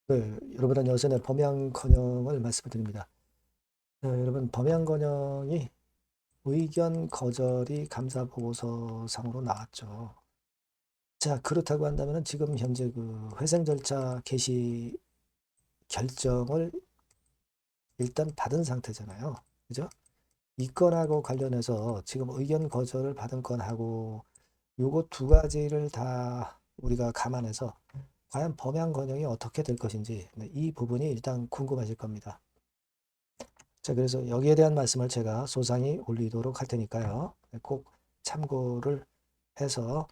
네, 여러분은 여전히 범양건영을 말씀을 드립니다. 네, 여러분 범양건영이 의견 거절이 감사보고서상으로 나왔죠. 자, 그렇다고 한다면 지금 현재 그 회생 절차 개시 결정을 일단 받은 상태잖아요. 그죠? 이 건하고 관련해서 지금 의견 거절을 받은 건하고 요거 두 가지를 다 우리가 감안해서 과연 범양건영이 어떻게 될 것인지 네, 이 부분이 일단 궁금하실 겁니다. 자, 그래서 여기에 대한 말씀을 제가 소상히 올리도록 할 테니까요. 네, 꼭 참고를 해서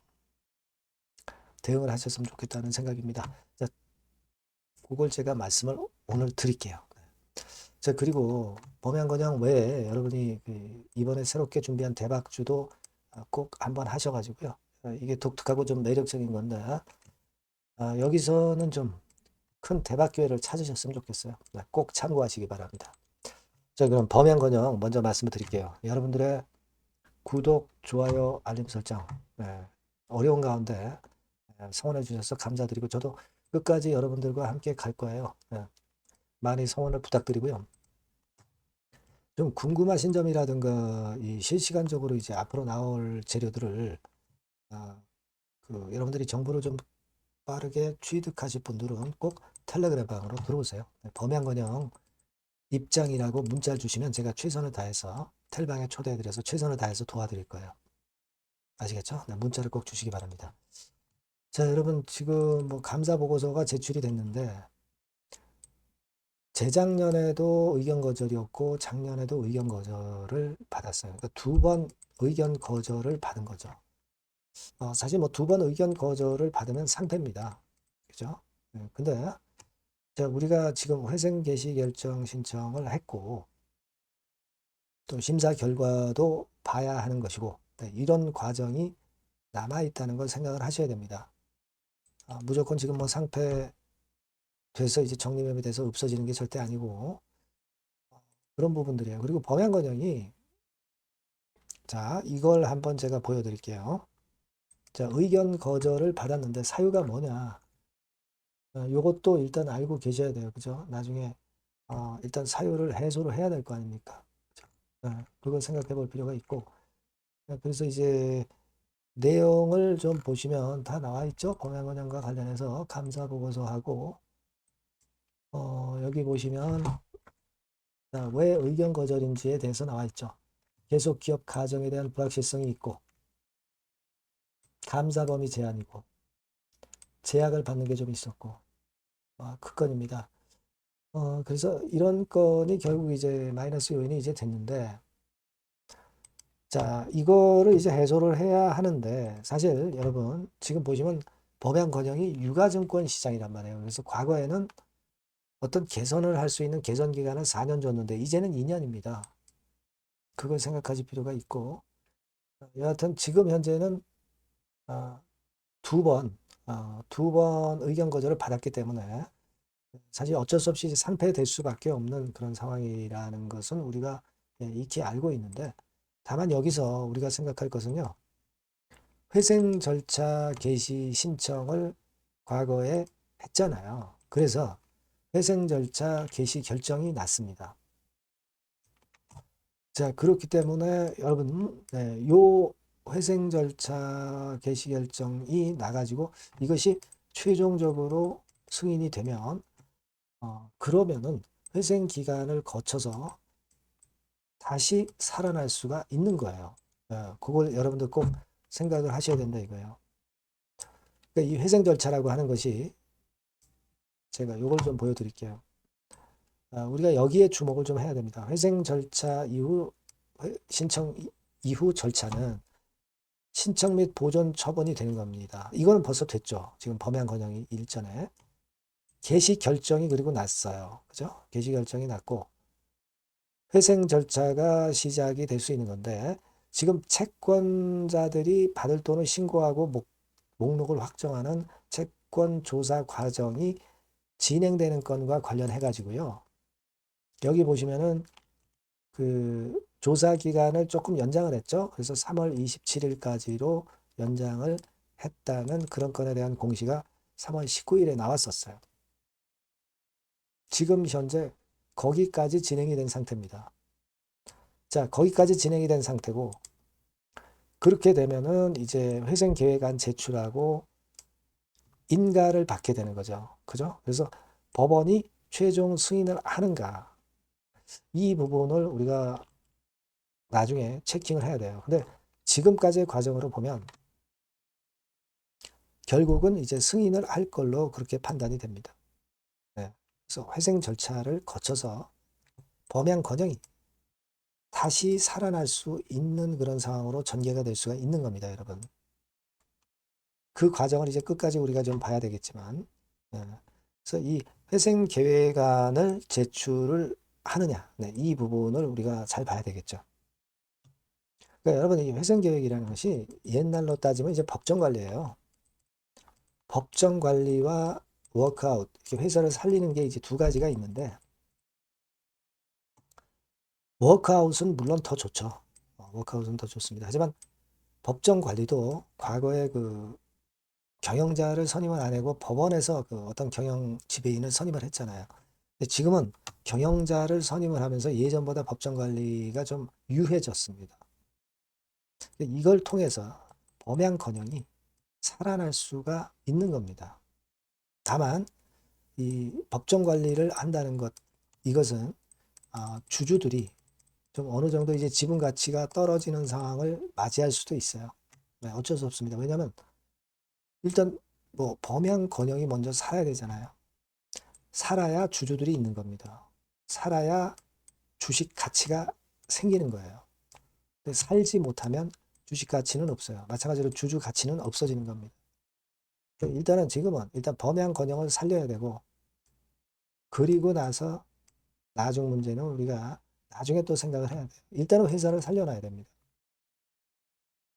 대응을 하셨으면 좋겠다는 생각입니다. 자, 그걸 제가 말씀을 오늘 드릴게요. 자, 그리고 범양건영 외에 여러분이 그 이번에 새롭게 준비한 대박주도 꼭 한번 하셔가지고요. 이게 독특하고 좀 매력적인 건데, 여기서는 좀 큰 대박 기회를 찾으셨으면 좋겠어요. 네, 꼭 참고하시기 바랍니다. 자, 그럼 범양건영 먼저 말씀을 드릴게요. 여러분들의 구독, 좋아요, 알림 설정. 네, 어려운 가운데 성원해 주셔서 감사드리고 저도 끝까지 여러분들과 함께 갈 거예요. 네, 많이 성원을 부탁드리고요. 좀 궁금하신 점이라든가 이 실시간적으로 이제 앞으로 나올 재료들을 아, 그 여러분들이 정보를 좀 빠르게 취득하실 분들은 꼭 텔레그램 방으로 들어오세요. 네, 범양건영 입장이라고 문자를 주시면 제가 최선을 다해서 텔방에 초대해드려서 최선을 다해서 도와드릴 거예요. 아시겠죠? 네, 문자를 꼭 주시기 바랍니다. 자, 여러분 지금 뭐 감사 보고서가 제출이 됐는데 재작년에도 의견 거절이었고 작년에도 의견 거절을 받았어요. 그러니까 두 번 의견 거절을 받은 거죠. 사실 뭐 두 번 의견 거절을 받으면 상태입니다. 그죠? 근데 자, 우리가 지금 회생 개시 결정 신청을 했고 또 심사 결과도 봐야 하는 것이고 네, 이런 과정이 남아 있다는 걸 생각을 하셔야 됩니다. 무조건 지금 뭐 상패 돼서 이제 정리매매 돼서 없어지는 게 절대 아니고 그런 부분들이에요. 그리고 범양건영이 자 이걸 한번 제가 보여드릴게요. 자 의견 거절을 받았는데 사유가 뭐냐? 요것도 일단 알고 계셔야 돼요. 그죠? 나중에 일단 사유를 해소를 해야 될 거 아닙니까? 그죠? 그걸 생각해 볼 필요가 있고 그래서 이제 내용을 좀 보시면 다 나와 있죠. 범양건영과 관련해서 감사 보고서하고 여기 보시면 왜 의견 거절인지에 대해서 나와 있죠. 계속 기업 가정에 대한 불확실성이 있고 감사 범위 제한이고 제약을 받는 게 좀 있었고 그 건입니다. 그래서 이런 건이 결국 이제 마이너스 요인이 이제 됐는데 자 이거를 이제 해소를 해야 하는데 사실 여러분 지금 보시면 범양건영이 유가증권 시장이란 말이에요. 그래서 과거에는 어떤 개선을 할 수 있는 개선 기간을 4년 줬는데 이제는 2년입니다. 그걸 생각하실 필요가 있고 여하튼 지금 현재는 아, 두 번, 두 번 의견 거절을 받았기 때문에 사실 어쩔 수 없이 상폐될 수밖에 없는 그런 상황이라는 것은 우리가 익히 알고 있는데 다만 여기서 우리가 생각할 것은요. 회생 절차 개시 신청을 과거에 했잖아요. 그래서 회생 절차 개시 결정이 났습니다. 자, 그렇기 때문에 여러분, 네, 요 회생 절차 개시 결정이 나가지고 이것이 최종적으로 승인이 되면, 그러면은 회생 기간을 거쳐서 다시 살아날 수가 있는 거예요. 그걸 여러분들 꼭 생각을 하셔야 된다 이거예요. 그러니까 이 회생 절차라고 하는 것이 제가 요걸 좀 보여드릴게요. 우리가 여기에 주목을 좀 해야 됩니다. 회생 절차 이후 신청 이후 절차는 신청 및 보존 처분이 되는 겁니다. 이거는 벌써 됐죠. 지금 범양건영이 일전에 개시 결정이 그리고 났어요. 그죠? 개시 결정이 났고 회생 절차가 시작이 될 수 있는 건데 지금 채권자들이 받을 돈을 신고하고 목록을 확정하는 채권 조사 과정이 진행되는 건과 관련해 가지고요. 여기 보시면은 그 조사 기간을 조금 연장을 했죠. 그래서 3월 27일까지로 연장을 했다는 그런 건에 대한 공시가 3월 19일에 나왔었어요. 지금 현재 거기까지 진행이 된 상태입니다. 자, 거기까지 진행이 된 상태고, 그렇게 되면은 이제 회생 계획안 제출하고 인가를 받게 되는 거죠. 그죠? 그래서 법원이 최종 승인을 하는가, 이 부분을 우리가 나중에 체킹을 해야 돼요. 근데 지금까지의 과정으로 보면 결국은 이제 승인을 할 걸로 그렇게 판단이 됩니다. 네. 그래서 회생 절차를 거쳐서 범양 건영이 다시 살아날 수 있는 그런 상황으로 전개가 될 수가 있는 겁니다, 여러분. 그 과정을 이제 끝까지 우리가 좀 봐야 되겠지만, 네. 그래서 이 회생 계획안을 제출을 하느냐, 네, 이 부분을 우리가 잘 봐야 되겠죠. 그러니까 여러분, 이 회생 계획이라는 것이 옛날로 따지면 이제 법정 관리예요. 법정 관리와 워크아웃, 회사를 살리는 게 이제 두 가지가 있는데, 워크아웃은 물론 더 좋죠. 워크아웃은 더 좋습니다. 하지만 법정 관리도 과거에 그 경영자를 선임을 안 하고 법원에서 그 어떤 경영 지배인을 선임을 했잖아요. 근데 지금은 경영자를 선임을 하면서 예전보다 법정 관리가 좀 유해졌습니다. 이걸 통해서 범양건영이 살아날 수가 있는 겁니다. 다만 이 법정 관리를 한다는 것, 이것은 주주들이 좀 어느 정도 이제 지분 가치가 떨어지는 상황을 맞이할 수도 있어요. 네, 어쩔 수 없습니다. 왜냐하면 일단 뭐 범양 건영이 먼저 살아야 되잖아요. 살아야 주주들이 있는 겁니다. 살아야 주식 가치가 생기는 거예요. 근데 살지 못하면 주식 가치는 없어요. 마찬가지로 주주 가치는 없어지는 겁니다. 일단은 지금은 일단 범양 건영을 살려야 되고, 그리고 나서 나중 문제는 우리가 나중에 또 생각을 해야 돼요. 일단은 회사를 살려놔야 됩니다.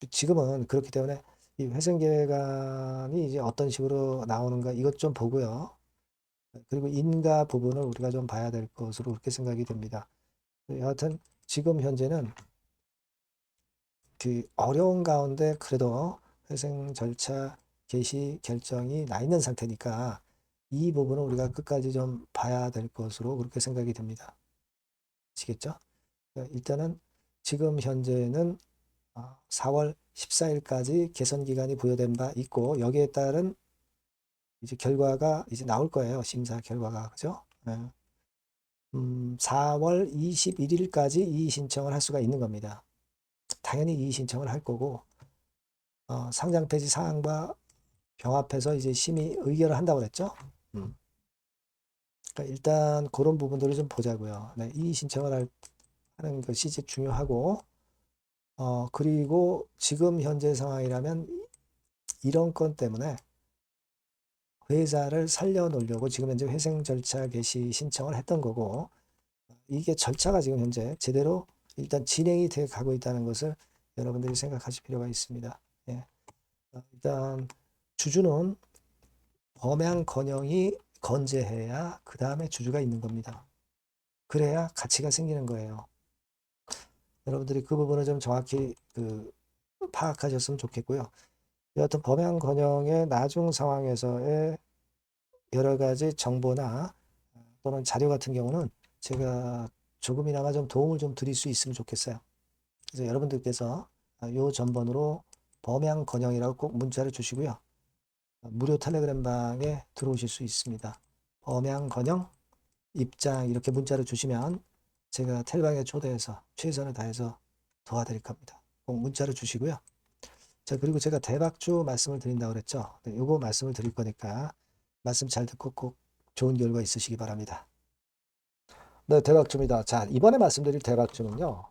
지금은 그렇기 때문에 이 회생계획안이 이제 어떤 식으로 나오는가 이것 좀 보고요. 그리고 인가 부분을 우리가 좀 봐야 될 것으로 그렇게 생각이 됩니다. 여하튼 지금 현재는 그 어려운 가운데 그래도 회생 절차 개시 결정이 나 있는 상태니까 이 부분을 우리가 끝까지 좀 봐야 될 것으로 그렇게 생각이 됩니다. 아시겠죠? 일단은 지금 현재는 4월 14일까지 개선 기간이 부여된 바 있고, 여기에 따른 이제 결과가 이제 나올 거예요. 심사 결과가. 그죠? 4월 21일까지 이의 신청을 할 수가 있는 겁니다. 당연히 이의 신청을 할 거고, 상장 폐지 사항과 병합해서 이제 심의 의결을 한다고 그랬죠. 그러니까 일단 그런 부분들을 좀 보자고요. 네, 이의 신청을 하는 것이 이제 중요하고, 그리고 지금 현재 상황이라면 이런 건 때문에 회사를 살려놓으려고 지금 현재 회생 절차 개시 신청을 했던 거고, 이게 절차가 지금 현재 제대로 일단 진행이 돼 가고 있다는 것을 여러분들이 생각하실 필요가 있습니다. 예. 일단 주주는 범양 건영이 건재해야 그 다음에 주주가 있는 겁니다. 그래야 가치가 생기는 거예요. 여러분들이 그 부분을 좀 정확히 파악하셨으면 좋겠고요. 여하튼 범양 건영의 나중 상황에서의 여러 가지 정보나 또는 자료 같은 경우는 제가 조금이나마 좀 도움을 좀 드릴 수 있으면 좋겠어요. 그래서 여러분들께서 요 전번으로 범양 건영이라고 꼭 문자를 주시고요. 무료 텔레그램 방에 들어오실 수 있습니다. 범양 건영 입장 이렇게 문자를 주시면 제가 텔방에 초대해서 최선을 다해서 도와드릴 겁니다. 꼭 문자를 주시고요. 자, 그리고 제가 대박주 말씀을 드린다고 그랬죠. 네, 요거 말씀을 드릴 거니까 말씀 잘 듣고 꼭 좋은 결과 있으시기 바랍니다. 네, 대박주입니다. 자, 이번에 말씀드릴 대박주는요.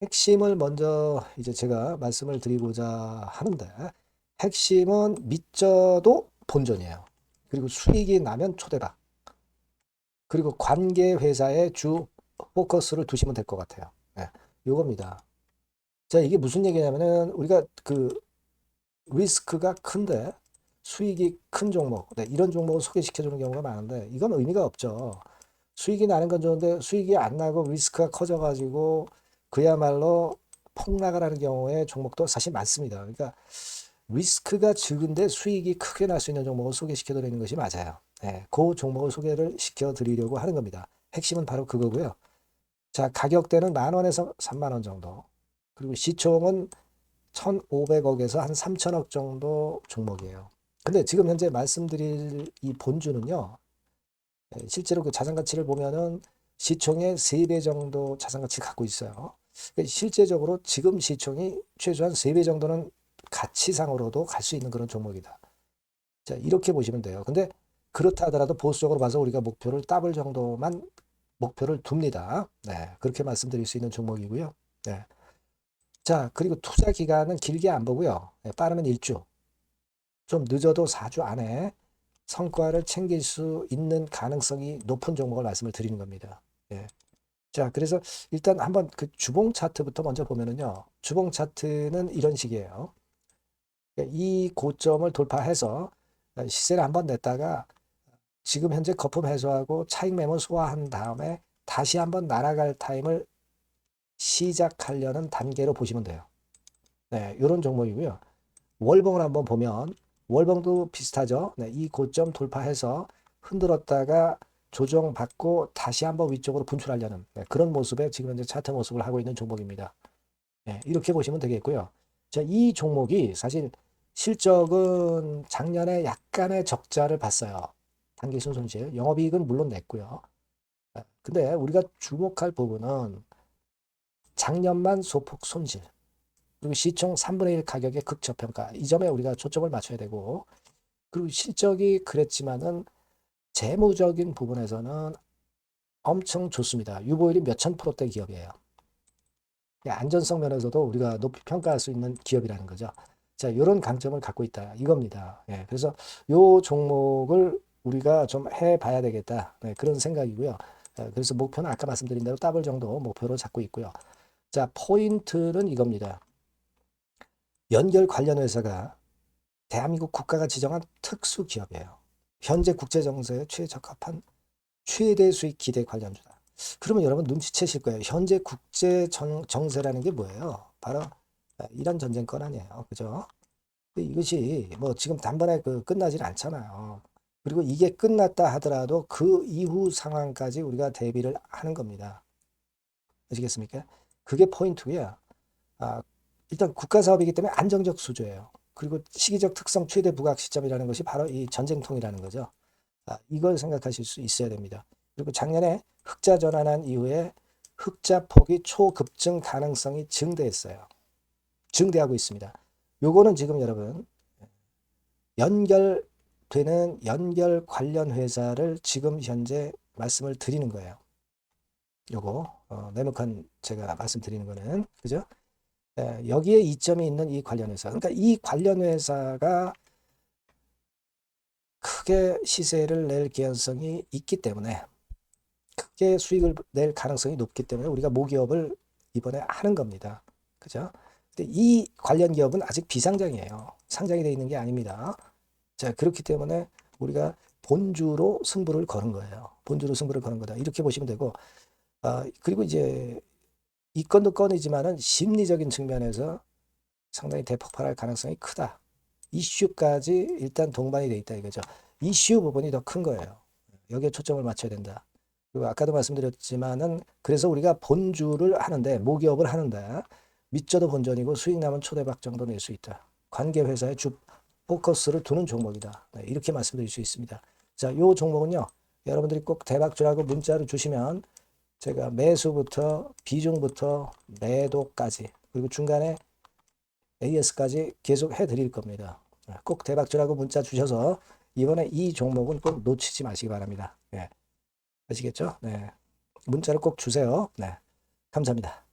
핵심을 먼저 이제 제가 말씀을 드리고자 하는데, 핵심은 믿져도 본전이에요. 그리고 수익이 나면 초대박. 그리고 관계 회사의 주 포커스를 두시면 될 것 같아요. 네, 요겁니다. 자, 이게 무슨 얘기냐면은 우리가 그 리스크가 큰데 수익이 큰 종목, 네, 이런 종목을 소개시켜주는 경우가 많은데 이건 의미가 없죠. 수익이 나는 건 좋은데 수익이 안 나고 리스크가 커져가지고 그야말로 폭락을 하는 경우에 종목도 사실 많습니다. 그러니까 리스크가 적은데 수익이 크게 날 수 있는 종목을 소개시켜드리는 것이 맞아요. 네, 그 종목을 소개를 시켜드리려고 하는 겁니다. 핵심은 바로 그거고요. 자, 가격대는 10,000원에서 30,000원 정도. 그리고 시총은 1,500억에서 한 3,000억 정도 종목이에요. 근데 지금 현재 말씀드릴 이 본주는요, 실제로 그 자산 가치를 보면은 시총의 3배 정도 자산 가치를 갖고 있어요. 실제적으로 지금 시총이 최소한 3배 정도는 가치상으로도 갈 수 있는 그런 종목이다. 자, 이렇게 보시면 돼요. 근데 그렇다 하더라도 보수적으로 봐서 우리가 목표를 더블 정도만 목표를 둡니다. 네, 그렇게 말씀드릴 수 있는 종목이고요. 네. 자, 그리고 투자 기간은 길게 안 보고요. 네, 빠르면 1주, 좀 늦어도 4주 안에 성과를 챙길 수 있는 가능성이 높은 종목을 말씀을 드리는 겁니다. 예. 자, 그래서 일단 한번 그 주봉 차트부터 먼저 보면은요. 주봉 차트는 이런 식이에요. 이 고점을 돌파해서 시세를 한번 냈다가 지금 현재 거품 해소하고 차익 매물 소화한 다음에 다시 한번 날아갈 타임을 시작하려는 단계로 보시면 돼요. 네, 이런 종목이고요. 월봉을 한번 보면 월봉도 비슷하죠. 네, 이 고점 돌파해서 흔들었다가 조정받고 다시 한번 위쪽으로 분출하려는 그런 모습의 지금 현재 차트 모습을 하고 있는 종목입니다. 네, 이렇게 보시면 되겠고요. 자, 이 종목이 사실 실적은 작년에 약간의 적자를 봤어요. 단기순 손실, 영업이익은 물론 냈고요. 근데 우리가 주목할 부분은 작년만 소폭 손실, 그리고 시총 3분의 1 가격의 극저평가, 이 점에 우리가 초점을 맞춰야 되고, 그리고 실적이 그랬지만은 재무적인 부분에서는 엄청 좋습니다. 유보율이 몇천 프로대 기업이에요. 안전성 면에서도 우리가 높이 평가할 수 있는 기업이라는 거죠. 자, 이런 강점을 갖고 있다 이겁니다. 예, 그래서 요 종목을 우리가 좀 해봐야 되겠다. 네, 그런 생각이고요. 그래서 목표는 아까 말씀드린 대로 더블 정도 목표로 잡고 있고요. 자, 포인트는 이겁니다. 연결 관련 회사가 대한민국 국가가 지정한 특수 기업이에요. 현재 국제 정세에 최적합한 최대 수익 기대 관련주다. 그러면 여러분 눈치채실 거예요. 현재 국제 정세라는 게 뭐예요? 바로 이란 전쟁권 아니에요. 그죠? 이것이 뭐 지금 단번에 끝나질 않잖아요. 그리고 이게 끝났다 하더라도 그 이후 상황까지 우리가 대비를 하는 겁니다. 아시겠습니까? 그게 포인트고요. 아, 일단 국가 사업이기 때문에 안정적 수주예요. 그리고 시기적 특성 최대 부각 시점이라는 것이 바로 이 전쟁통이라는 거죠. 이걸 생각하실 수 있어야 됩니다. 그리고 작년에 흑자 전환한 이후에 흑자 폭이 초급증 가능성이 증대했어요. 증대하고 있습니다. 요거는 지금 여러분 연결되는 연결 관련 회사를 지금 현재 말씀을 드리는 거예요. 요거 네모칸 제가 말씀드리는 거는 그죠? 여기에 이점이 있는 이 관련 회사. 그러니까 이 관련 회사가 크게 시세를 낼 개연성이 있기 때문에 크게 수익을 낼 가능성이 높기 때문에 우리가 모기업을 이번에 하는 겁니다. 그죠? 근데 이 관련 기업은 아직 비상장이에요. 상장이 되어 있는 게 아닙니다. 자, 그렇기 때문에 우리가 본주로 승부를 거는 거예요. 본주로 승부를 거는 거다. 이렇게 보시면 되고, 그리고 이제 이 건도 건이지만은 심리적인 측면에서 상당히 대폭발할 가능성이 크다. 이슈까지 일단 동반이 돼 있다 이거죠. 이슈 부분이 더 큰 거예요. 여기에 초점을 맞춰야 된다. 그리고 아까도 말씀드렸지만은 그래서 우리가 본주를 하는데 모기업을 하는데 밑져도 본전이고 수익 남은 초대박 정도 낼 수 있다. 관계 회사의 주 포커스를 두는 종목이다. 네, 이렇게 말씀드릴 수 있습니다. 자, 요 종목은요. 여러분들이 꼭 대박주라고 문자를 주시면 제가 매수부터 비중부터 매도까지 그리고 중간에 AS까지 계속 해드릴 겁니다. 꼭 대박주라고 문자 주셔서 이번에 이 종목은 꼭 놓치지 마시기 바랍니다. 네. 아시겠죠? 네. 문자를 꼭 주세요. 네. 감사합니다.